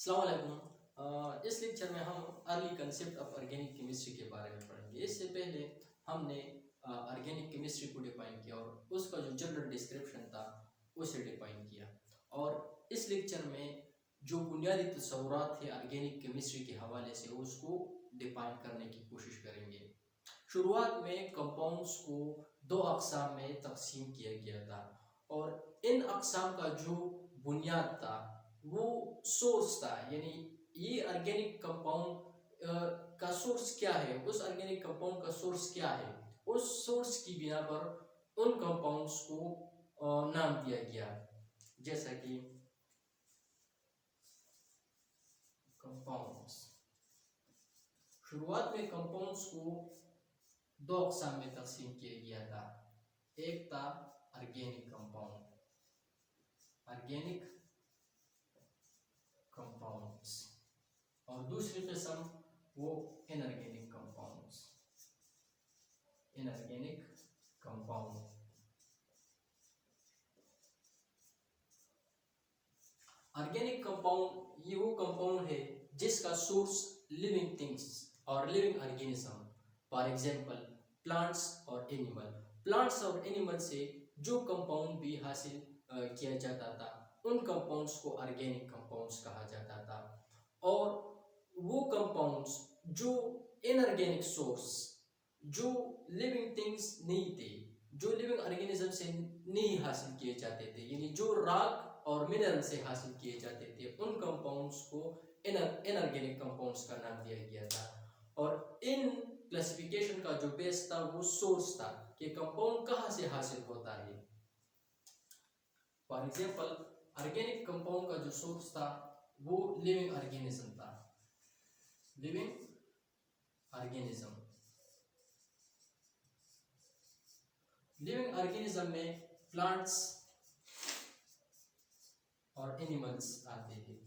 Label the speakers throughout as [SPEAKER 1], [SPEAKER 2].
[SPEAKER 1] अस्सलाम वालेकुम। इस लेक्चर में हम early concept of organic chemistry के बारे में पढ़ेंगे। इससे पहले हमने ऑर्गेनिक केमिस्ट्री को डिफाइन किया और उसका जो जनरल डिस्क्रिप्शन था उसे डिफाइन किया। और इस लेक्चर में जो बुनियादी तस्वुरात थे ऑर्गेनिक केमिस्ट्री के हवाले से उसको डिफाइन करने की कोशिश करेंगे। शुरुआत में कंपाउंड्स को दो अक़साम में तकसीम किया गया था और इन अक़साम का जो बुनियाद था वो सोर्स था, यानी ये ऑर्गेनिक कंपाउंड का सोर्स क्या है, उस ऑर्गेनिक कंपाउंड का सोर्स क्या है, उस सोर्स की बिना पर उन कंपाउंड्स को नाम दिया गया। जैसा कि कंपाउंड्स, शुरुआत में कंपाउंड्स को दो अक़साम में तकसीम किया गया था। एक था ऑर्गेनिक कंपाउंड, ऑर्गेनिक कंपाउंड्स, और दूसरी किस्म वो inorganic compounds, inorganic compound. Organic compound ये वो कंपाउंड है जिसका सोर्स लिविंग थिंग्स और living organism, for example plants और एनिमल। प्लांट्स और एनिमल से जो कंपाउंड भी हासिल किया जाता था उन कंपाउंड्स को ऑर्गेनिक कंपाउंड्स कहा जाता था। और वो कंपाउंड्स जो इनऑर्गेनिक सोर्स, जो लिविंग थिंग्स नहीं थे, जो लिविंग ऑर्गेनिज्म से नहीं हासिल किए जाते थे, यानी जो रॉक और मिनरल से हासिल किए जाते थे, उन कंपाउंड्स को इनऑर्गेनिक कंपाउंड्स का नाम दिया गया था। और इन क्लासिफिकेशन का जो बेस था वो सोर्स था कि कंपाउंड कहाँ से हासिल होता है। फॉर एग्जांपल ऑर्गेनिक कंपाउंड का जो सोर्स था वो लिविंग ऑर्गेनिज्म था, लिविंग ऑर्गेनिज्म। लिविंग ऑर्गेनिज्म में प्लांट्स और एनिमल्स आते हैं।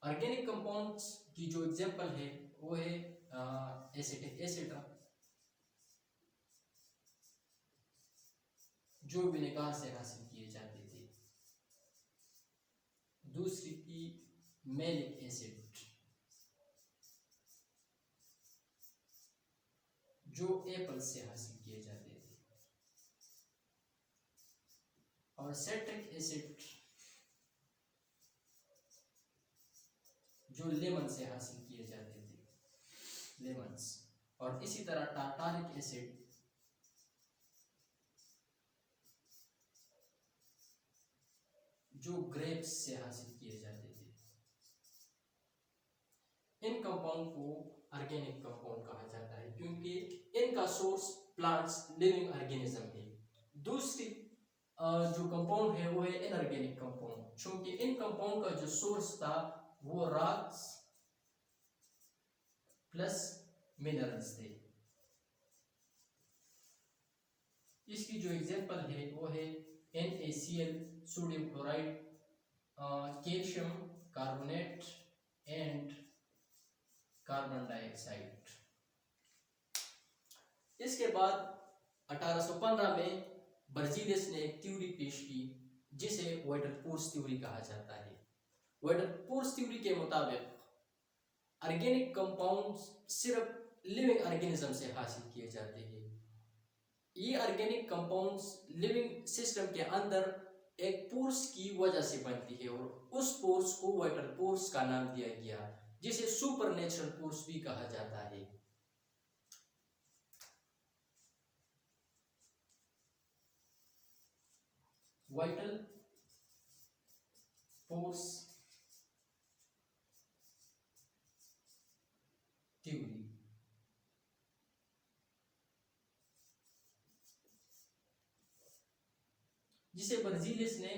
[SPEAKER 1] ऑर्गेनिक कंपाउंड्स की जो एग्जांपल है वो है एसिटिक एसिड, जो विनेगार से हासिल किए जाते थे। दूसरी थी मैलिक एसिड, जो एप्पल से हासिल किए जाते थे। और सिट्रिक एसिड जो लेमन से हासिल किए जाते थे, लेमन्स। और इसी तरह टार्टारिक एसिड जो ग्रेप्स से हासिल किए जाते थे। इन कंपाउंड को ऑर्गेनिक कंपाउंड कहा जाता है क्योंकि इनका सोर्स प्लांट्स, लिविंग ऑर्गेनिज्म है। दूसरी जो कंपाउंड है वो है इनऑर्गेनिक कंपाउंड, क्योंकि इन कंपाउंड का जो सोर्स था वो रॉक्स प्लस मिनरल्स थे। इसकी जो एग्जांपल है वो है NaCl, sodium chloride, calcium carbonate and carbon dioxide. इसके बाद 1815 में बर्जीलियस ने एक थ्योरी पेश की जिसे वाइटरपूर्स थ्योरी कहा जाता है। वाइटरपूर्स थ्योरी के मुताबिक ऑर्गेनिक कंपाउंड्स सिर्फ लिविंग ऑर्गेनिज्म से हासिल किए जाते हैं। ये ऑर्गेनिक कंपाउंड्स लिविंग सिस्टम के अंदर एक पोर्स की वजह से बनती है और उस पोर्स को वाइटरपूर्स का नाम दिया गया, जिसे सुपरनेचुरल पोर्स भी कहा जाता है। वाइटल फोर्स थ्योरी, जिसे बर्जीलियस ने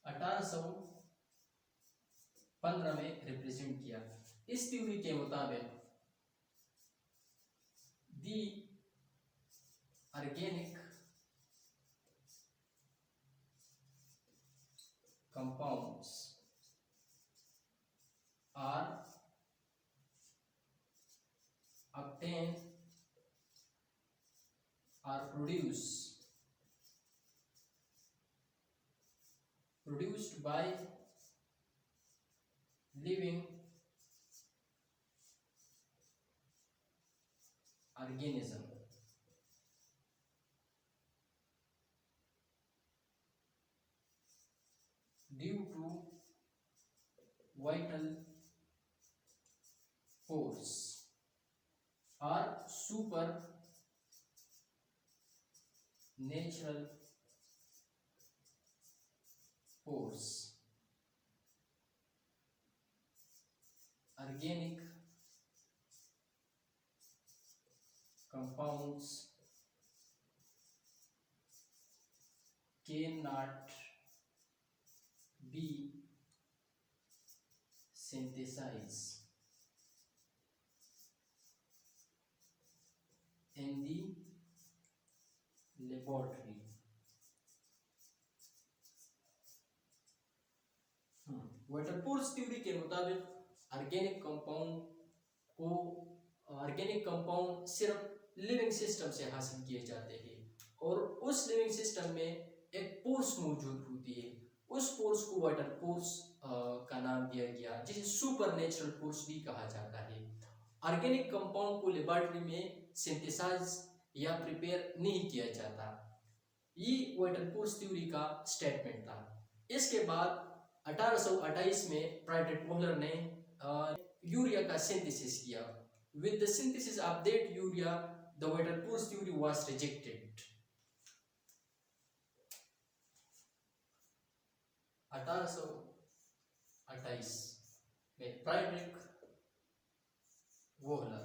[SPEAKER 1] 1815 में रिप्रेजेंट किया। इस थ्योरी के मुताबिक दी organic compounds are obtained or produced produced by living organism due to vital force or super natural force. Organic compounds cannot be synthesized in the laboratory. Vital force theory के मुताबिक organic compound सिर्फ living system से हासिल किए जाते हैं और उस लिविंग सिस्टम में एक फोर्स मौजूद होती है। उस फोर्स को वाटर फोर्स का नाम दिया गया, जिसे सुपर नेचुरल फोर्स भी कहा जाता है। ऑर्गेनिक कंपाउंड को लेबोरेटरी में सिंथेसाइज या प्रिपेयर नहीं किया जाता। ये वाटर फोर्स थ्योरी का स्टेटमेंट था। इसके बाद 1828 में फ्रेडरिक वोहलर ने यूरिया का सिंथेसिस किया। With the synthesis of that urea the water force theory was rejected. 1828 में फ्रेडरिक वोहलर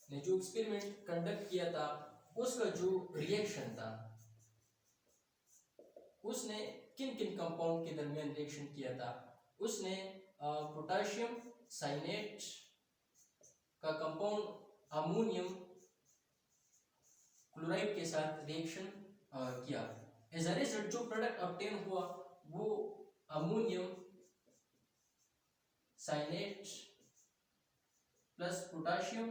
[SPEAKER 1] ने जो एक्सपेरिमेंट कंडक्ट किया था, उसका जो रिएक्शन था, उसने किन किन कंपाउंड के दरमियान रिएक्शन किया था। उसने पोटेशियम साइनेट का कंपाउंड अमोनियम क्लोराइड के साथ रिएक्शन किया। एज अ रिजल्ट जो प्रोडक्ट ऑब्टेन हुआ वो ammonium cyanate plus potassium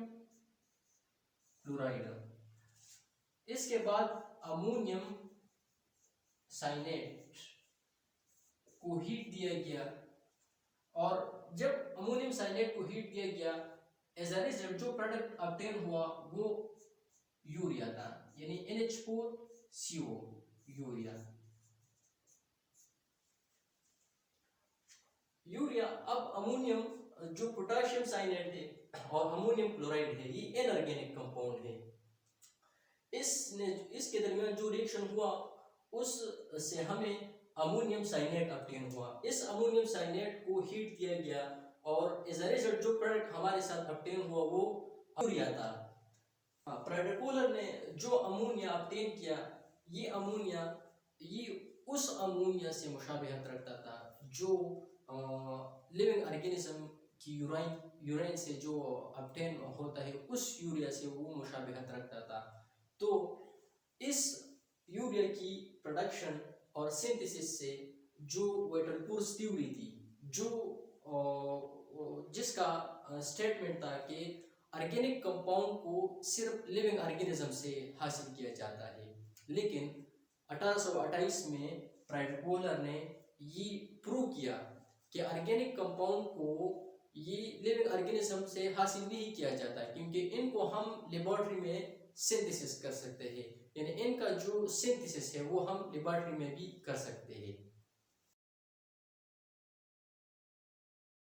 [SPEAKER 1] chloride. इसके बाद अमोनियम साइनेट को हीट दिया गया और जब अमोनियम साइनेट को हीट दिया गया, एज अ रिजल्ट जो प्रोडक्ट ऑब्टेन हुआ वो यूरिया था, यानी NH4CO यूरिया। अब अमोनियम जो पोटेशियम साइनेट है और अमोनियम क्लोराइड है, ये इनऑर्गेनिक कंपाउंड है। इसके दरमियान जो रिएक्शन हुआ उससे हमें अमोनियम साइनेट ऑब्टेन हुआ। इस अमोनियम साइनेट को हीट दिया गया और एज अ रिजल्ट जो प्रोडक्ट हमारे साथ ऑब्टेन हुआ वो यूरिया था। फ्रेडरिक वोहलर ने जो अमोनिया ऑब्टेन किया, ये अमोनिया उस अमोनिया से मुशाबिहत रखता था जो लिविंग ऑर्गेनिज्म की यूराइन से जो ऑब्टेन होता है, उस यूरिया से वो मुशाबिहत रखता था। तो इस यूरिया की प्रोडक्शन और सिंथेसिस से जो वाटर फोर्स थ्योरी थी, जिसका स्टेटमेंट था कि ऑर्गेनिक कंपाउंड को सिर्फ लिविंग ऑर्गेनिज्म से हासिल किया जाता है, लेकिन 1828 में फ्रेडरिक वोहलर ने ये प्रूव किया कि ऑर्गेनिक कंपाउंड को ये लिविंग ऑर्गेनिज्म से हासिल नहीं किया जाता, क्योंकि इनको हम लेबोरेटरी में सिंथेसिस कर सकते हैं, यानी इनका जो सिंथेसिस है वो हम लेबोरेटरी में भी कर सकते हैं।